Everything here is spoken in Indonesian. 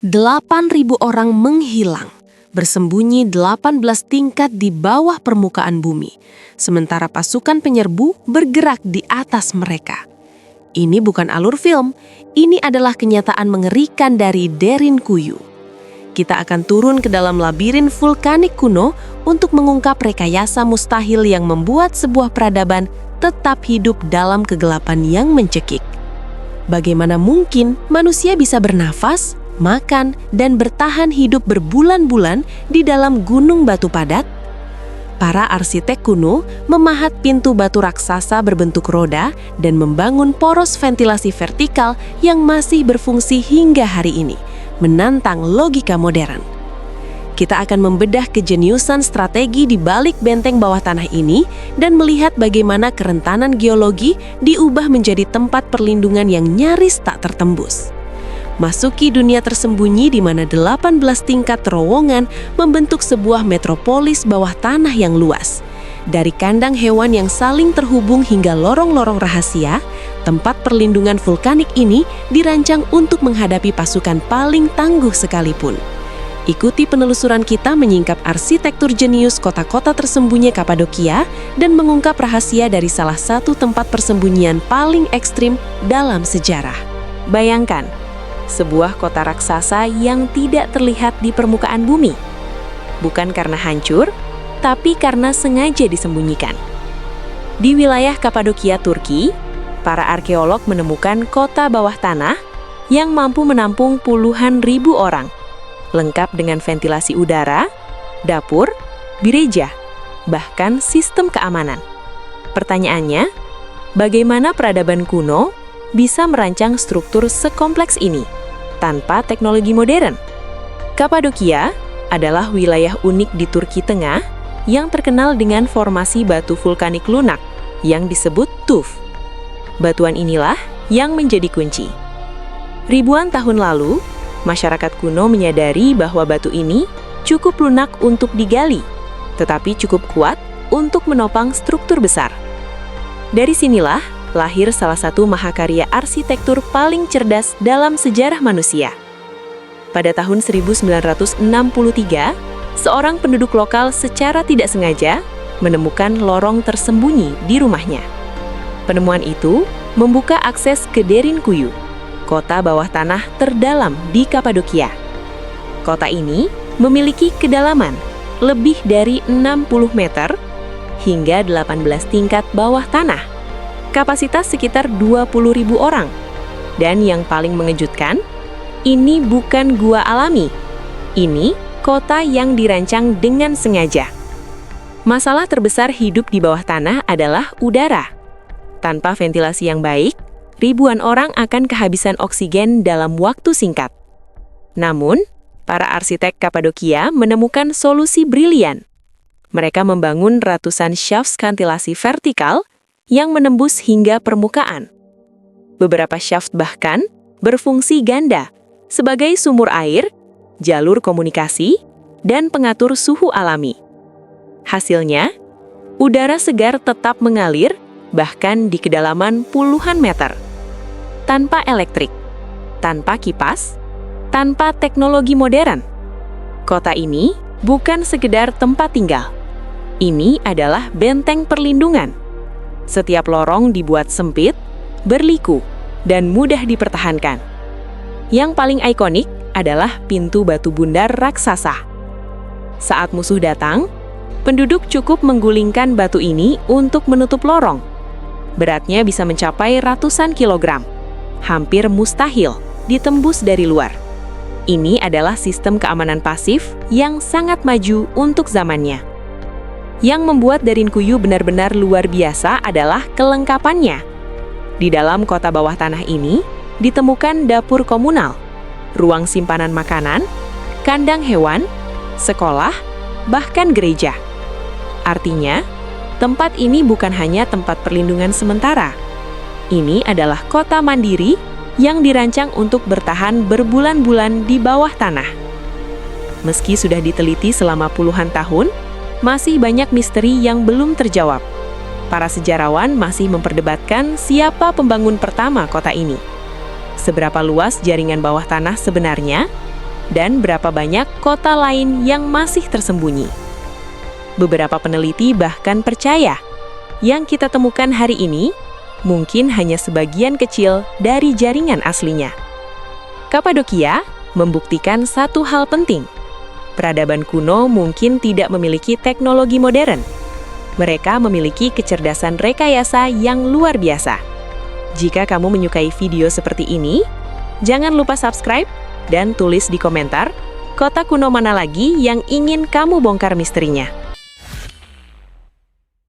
8.000 orang menghilang, bersembunyi 18 tingkat di bawah permukaan bumi, sementara pasukan penyerbu bergerak di atas mereka. Ini bukan alur film, ini adalah kenyataan mengerikan dari Derinkuyu. Kita akan turun ke dalam labirin vulkanik kuno untuk mengungkap rekayasa mustahil yang membuat sebuah peradaban tetap hidup dalam kegelapan yang mencekik. Bagaimana mungkin manusia bisa bernafas, makan, dan bertahan hidup berbulan-bulan di dalam gunung batu padat? Para arsitek kuno memahat pintu batu raksasa berbentuk roda dan membangun poros ventilasi vertikal yang masih berfungsi hingga hari ini, menantang logika modern. Kita akan membedah kejeniusan strategi di balik benteng bawah tanah ini dan melihat bagaimana kerentanan geologi diubah menjadi tempat perlindungan yang nyaris tak tertembus. Masuki dunia tersembunyi di mana 18 tingkat terowongan membentuk sebuah metropolis bawah tanah yang luas. Dari kandang hewan yang saling terhubung hingga lorong-lorong rahasia, tempat perlindungan vulkanik ini dirancang untuk menghadapi pasukan paling tangguh sekalipun. Ikuti penelusuran kita menyingkap arsitektur jenius kota-kota tersembunyi Kapadokia dan mengungkap rahasia dari salah satu tempat persembunyian paling ekstrim dalam sejarah. Bayangkan, sebuah kota raksasa yang tidak terlihat di permukaan bumi. Bukan karena hancur, tapi karena sengaja disembunyikan. Di wilayah Kapadokia, Turki, para arkeolog menemukan kota bawah tanah yang mampu menampung puluhan ribu orang, lengkap dengan ventilasi udara, dapur, gereja, bahkan sistem keamanan. Pertanyaannya, bagaimana peradaban kuno bisa merancang struktur sekompleks ini tanpa teknologi modern? Kapadokia adalah wilayah unik di Turki Tengah yang terkenal dengan formasi batu vulkanik lunak yang disebut tuf. Batuan inilah yang menjadi kunci. Ribuan tahun lalu, masyarakat kuno menyadari bahwa batu ini cukup lunak untuk digali, tetapi cukup kuat untuk menopang struktur besar. Dari sinilah lahir salah satu mahakarya arsitektur paling cerdas dalam sejarah manusia. Pada tahun 1963, seorang penduduk lokal secara tidak sengaja menemukan lorong tersembunyi di rumahnya. Penemuan itu membuka akses ke Derinkuyu, kota bawah tanah terdalam di Kapadokia. Kota ini memiliki kedalaman lebih dari 60 meter hingga 18 tingkat bawah tanah. Kapasitas sekitar 20.000 orang. Dan yang paling mengejutkan, ini bukan gua alami. Ini kota yang dirancang dengan sengaja. Masalah terbesar hidup di bawah tanah adalah udara. Tanpa ventilasi yang baik, ribuan orang akan kehabisan oksigen dalam waktu singkat. Namun, para arsitek Kapadokia menemukan solusi brilian. Mereka membangun ratusan shaft ventilasi vertikal yang menembus hingga permukaan. Beberapa shaft bahkan berfungsi ganda sebagai sumur air, jalur komunikasi, dan pengatur suhu alami. Hasilnya, udara segar tetap mengalir bahkan di kedalaman puluhan meter. Tanpa elektrik, tanpa kipas, tanpa teknologi modern. Kota ini bukan sekedar tempat tinggal. Ini adalah benteng perlindungan. Setiap lorong dibuat sempit, berliku, dan mudah dipertahankan. Yang paling ikonik adalah pintu batu bundar raksasa. Saat musuh datang, penduduk cukup menggulingkan batu ini untuk menutup lorong. Beratnya bisa mencapai ratusan kilogram. Hampir mustahil ditembus dari luar. Ini adalah sistem keamanan pasif yang sangat maju untuk zamannya. Yang membuat Derinkuyu benar-benar luar biasa adalah kelengkapannya. Di dalam kota bawah tanah ini ditemukan dapur komunal, ruang simpanan makanan, kandang hewan, sekolah, bahkan gereja. Artinya, tempat ini bukan hanya tempat perlindungan sementara. Ini adalah kota mandiri yang dirancang untuk bertahan berbulan-bulan di bawah tanah. Meski sudah diteliti selama puluhan tahun, masih banyak misteri yang belum terjawab. Para sejarawan masih memperdebatkan siapa pembangun pertama kota ini. Seberapa luas jaringan bawah tanah sebenarnya? dan berapa banyak kota lain yang masih tersembunyi. Beberapa peneliti bahkan percaya yang kita temukan hari ini mungkin hanya sebagian kecil dari jaringan aslinya. Kapadokia membuktikan satu hal penting. Peradaban kuno mungkin tidak memiliki teknologi modern. Mereka memiliki kecerdasan rekayasa yang luar biasa. Jika kamu menyukai video seperti ini, jangan lupa subscribe dan tulis di komentar kota kuno mana lagi yang ingin kamu bongkar misterinya.